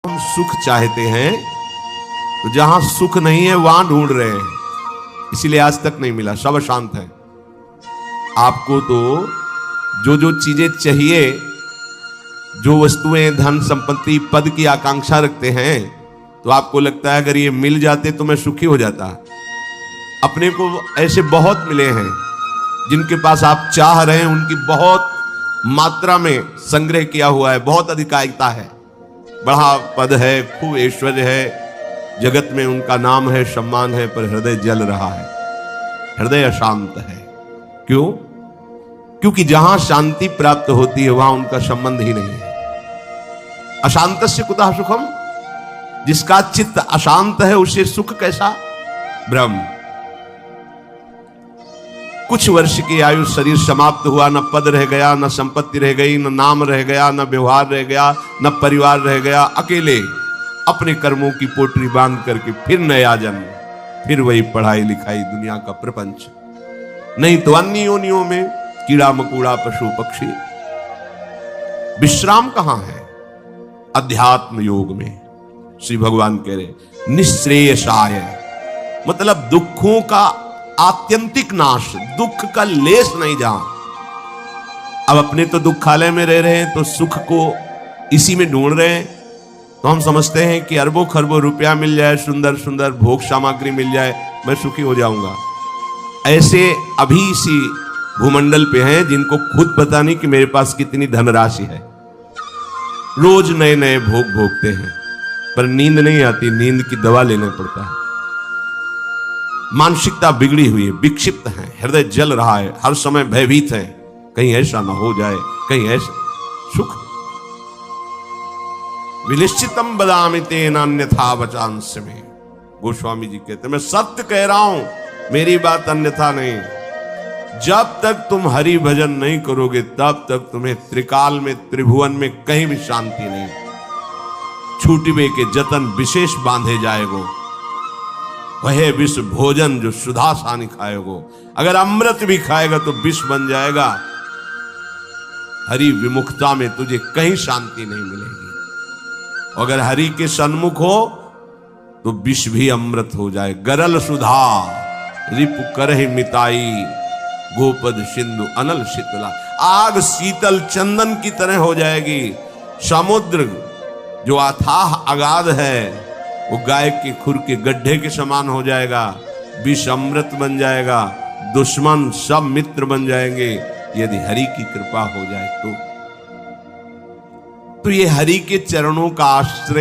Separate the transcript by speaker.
Speaker 1: हम सुख चाहते हैं तो जहां सुख नहीं है वहां ढूंढ रहे हैं, इसीलिए आज तक नहीं मिला। सब अशांत है। आपको तो जो जो चीजें चाहिए, जो वस्तुएं, धन संपत्ति, पद की आकांक्षा रखते हैं, तो आपको लगता है अगर ये मिल जाते तो मैं सुखी हो जाता। अपने को ऐसे बहुत मिले हैं जिनके पास आप चाह रहे हैं, उनकी बहुत मात्रा में संग्रह किया हुआ है, बहुत अधिकारिता है, बड़ा पद है, खूब ऐश्वर्य है, जगत में उनका नाम है, सम्मान है, पर हृदय जल रहा है, हृदय अशांत है। क्यों? क्योंकि जहां शांति प्राप्त होती है वहां उनका संबंध ही नहीं है। अशांतस्य कुतः सुखम, जिसका चित्त अशांत है उसे सुख कैसा? ब्रह्म। कुछ वर्ष की आयु, शरीर समाप्त हुआ, न पद रह गया, न संपत्ति रह गई, न नाम रह गया, न व्यवहार रह गया, न परिवार रह गया, अकेले अपने कर्मों की पोटली बांध करके फिर नया जन्म, फिर वही पढ़ाई लिखाई, दुनिया का प्रपंच, नहीं तो अन्य योनियों में कीड़ा मकोड़ा, पशु पक्षी। विश्राम कहां है? अध्यात्म योग में। श्री भगवान कह रहे निश्रेयसाय, मतलब दुखों का आत्यंतिक नाश, दुख का लेस नहीं जहां। अब अपने तो दुखालय में रह रहे हैं तो सुख को इसी में ढूंढ रहे हैं, तो हम समझते हैं कि अरबों खरबों रुपया मिल जाए, सुंदर सुंदर भोग सामग्री मिल जाए, मैं सुखी हो जाऊंगा। ऐसे अभी इसी भूमंडल पे हैं जिनको खुद पता नहीं कि मेरे पास कितनी धनराशि है, रोज नए नए भोग भोगते हैं, पर नींद नहीं आती, नींद की दवा लेना पड़ता है। मानसिकता बिगड़ी हुई है, विक्षिप्त है, हृदय जल रहा है, हर समय भयभीत है, कहीं ऐसा ना हो जाए, कहीं ऐसा। सुख विनिश्चितम बदामि तेन अन्यथा वचांस में, गोस्वामी जी कहते मैं सत्य कह रहा हूं, मेरी बात अन्यथा नहीं। जब तक तुम हरि भजन नहीं करोगे तब तक तुम्हें त्रिकाल में, त्रिभुवन में कहीं भी शांति नहीं। छूटवे के जतन विशेष बांधे जाएगो, वह विष भोजन जो सुधा सानी खाएगो। अगर अमृत भी खाएगा तो विष बन जाएगा। हरि विमुखता में तुझे कहीं शांति नहीं मिलेगी। अगर हरि के सन्मुख हो तो विष भी अमृत हो जाए। गरल सुधा रिपु करहि मिताई, गोपद सिंधु अनल शीतला। आग शीतल चंदन की तरह हो जाएगी। समुद्र जो अथाह अगाध है वो गाय के खुर के गड्ढे के समान हो जाएगा। विष अमृत बन जाएगा। दुश्मन सब मित्र बन जाएंगे यदि हरि की कृपा हो जाए तो ये हरि के चरणों का आश्रय